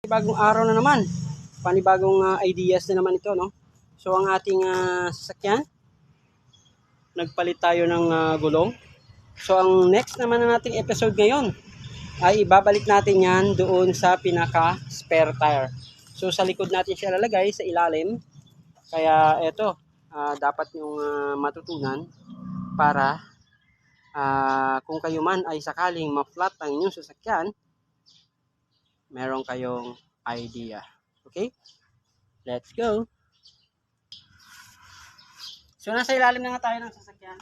Bagong araw na naman. Panibagong ideas na naman ito, no? So, ang ating sasakyan, nagpalit tayo ng gulong. So, ang next naman na nating episode ngayon, ay ibabalik natin yan doon sa pinaka spare tire. So, sa likod natin siya lalagay sa ilalim. Kaya, eto, dapat yung matutunan para kung kayo man ay sakaling ma-flat ang inyong sasakyan, meron kayong idea. Okay? Let's go! So, nasa ilalim na nga tayo ng sasakyan.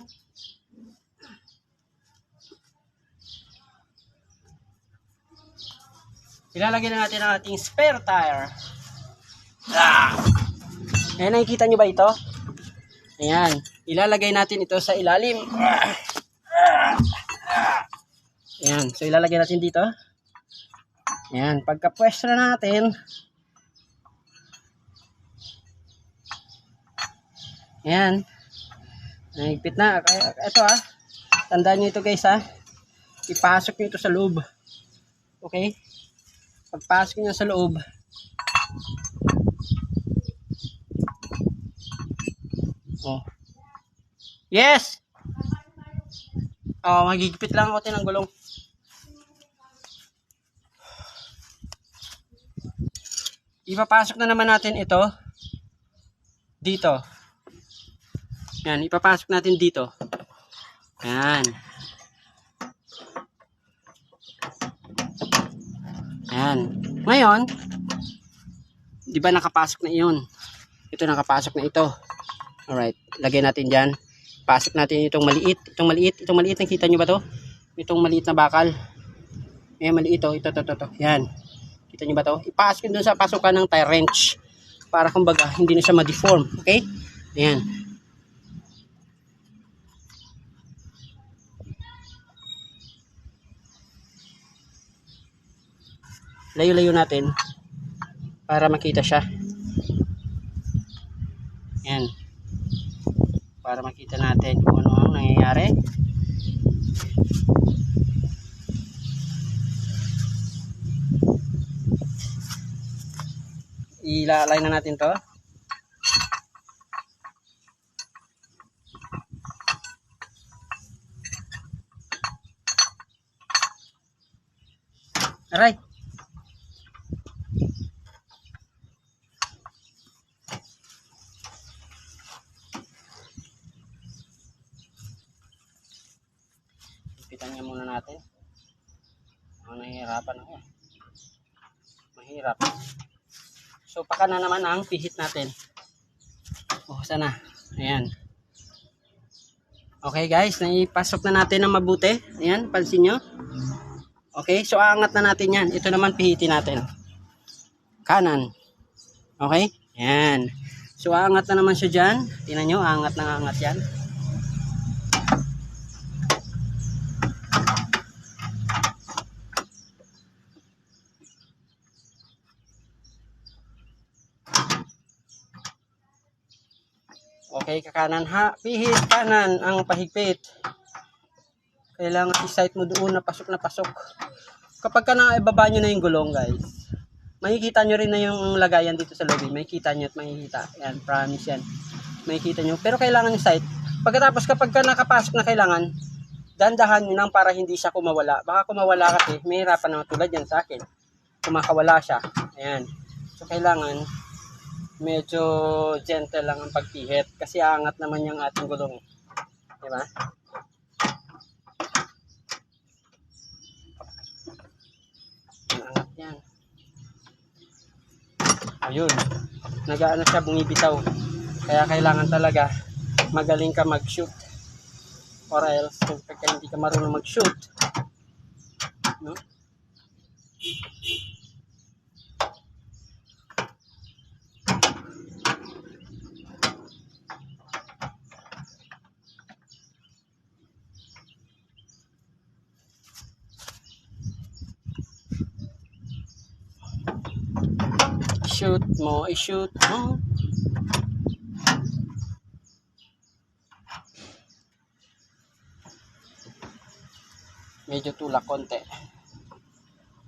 Ilalagay na natin ang ating spare tire. Ayan, nakikita nyo ba ito? Ayan. Ilalagay natin ito sa ilalim. Ayan. So, ilalagay natin dito. Ayan. Pagka-pwesto na natin, ayan. Nahigpit na. Ito tandaan nyo ito guys ipasok nyo ito sa loob. Okay? Pagpasok nyo sa loob, yes! Magigipit lang ako ng gulong. Ipapasok na naman natin ito dito. Yan, ipapasok natin dito. Yan. Yan. Ngayon, di ba nakapasok na iyon? Ito nakapasok na ito. Alright, lagay natin dyan. Pasok natin itong maliit. Itong maliit, nakita nyo ba to? Itong maliit na bakal. Ayan, maliit ito. Ito. Yan. Kita nyo ba to? Ipasok dun sa pasukan ng tire wrench. Para kumbaga, hindi na siya ma-deform. Okay? Ayan. Layo-layo natin para makita siya. Ayan. Para makita natin kung ano ang nangyayari. Ilalay na natin to. Aray. Ipitan nga muna natin. Nahihirapan ako. Mahirap. So, paka na naman ang pihit natin. Sana. Ayan. Okay guys, naipasok na natin ng mabuti. Ayan, pansin nyo. Okay, so aangat na natin yan. Ito naman pihitin natin. Kanan. Okay? Ayan. So, aangat na naman siya dyan. Tingnan nyo, aangat na aangat yan. Okay, kakanan pihit kanan ang pahigpit. Kailangan i-sight mo doon na pasok. Kapag ka naibaba nyo na yung gulong guys, makikita nyo rin na yung lagayan dito sa lobby. Makikita nyo at makikita. Yan, promise yan. Makikita nyo. Pero kailangan yung sight. Pagkatapos kapag ka nakapasok na kailangan, dandahan nyo nang para hindi siya kumawala. Baka kumawala kasi, may hirapan naman tulad yan sa akin. Kumakawala siya. Ayan. So kailangan medyo gentle lang ang pagpihit kasi aangat naman yung ating gulong. Diba? Aangat yan. Ayun. Nagaano siya, bumibitaw. Kaya kailangan talaga magaling ka mag-shoot. Or else, kung hindi ka marunong mag-shoot, no? I-shoot mo. Medyo tulak konti.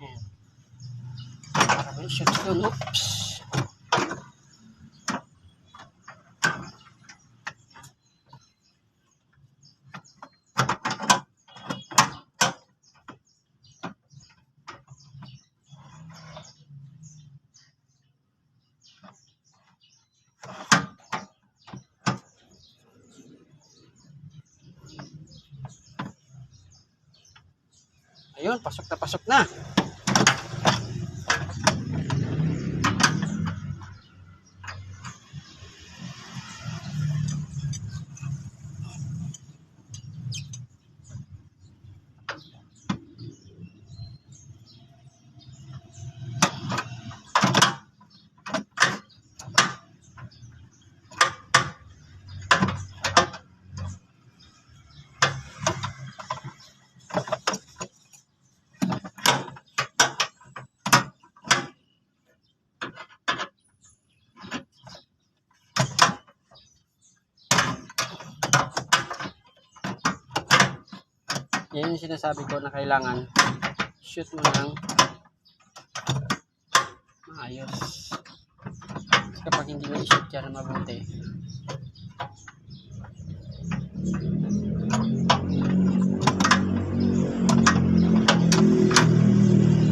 Ayan. Para Okay, shoot doon. Oops. Ayun, pasok na pasok na. Yan yung sinasabi ko na kailangan shoot mo ng maayos. Kapag hindi na i-shoot yan na mabuti,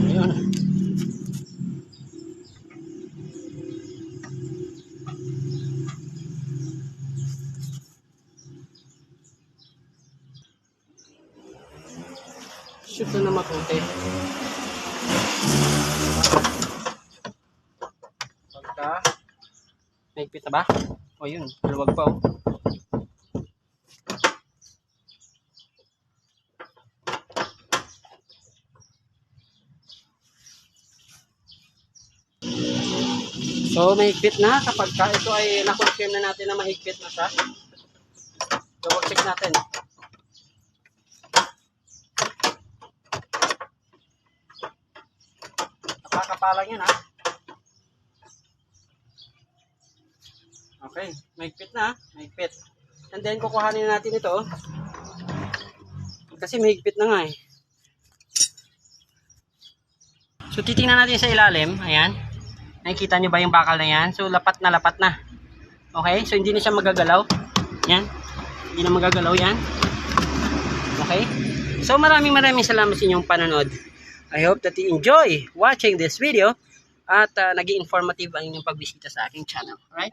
ayun. Shoot na mabuti. Pagka naigpit na ba? O yun, luwag pa oh. So mahigpit na kapag ito ay na-confirm na natin na mahigpit na siya. Double check natin. Napakapalang yun ha. Okay, mahigpit na, mahigpit. And then kukuhanin natin ito. Kasi mahigpit na nga eh. So titingnan natin sa ilalim, ayan. Nakikita nyo ba yung bakal na yan? So lapat na lapat na. Okay, so hindi na siya magagalaw. Yan, hindi na magagalaw yan. Okay, so maraming salamat sa inyong panonood. I hope that you enjoy watching this video at naging informative ang inyong pagbisita sa aking channel. Alright?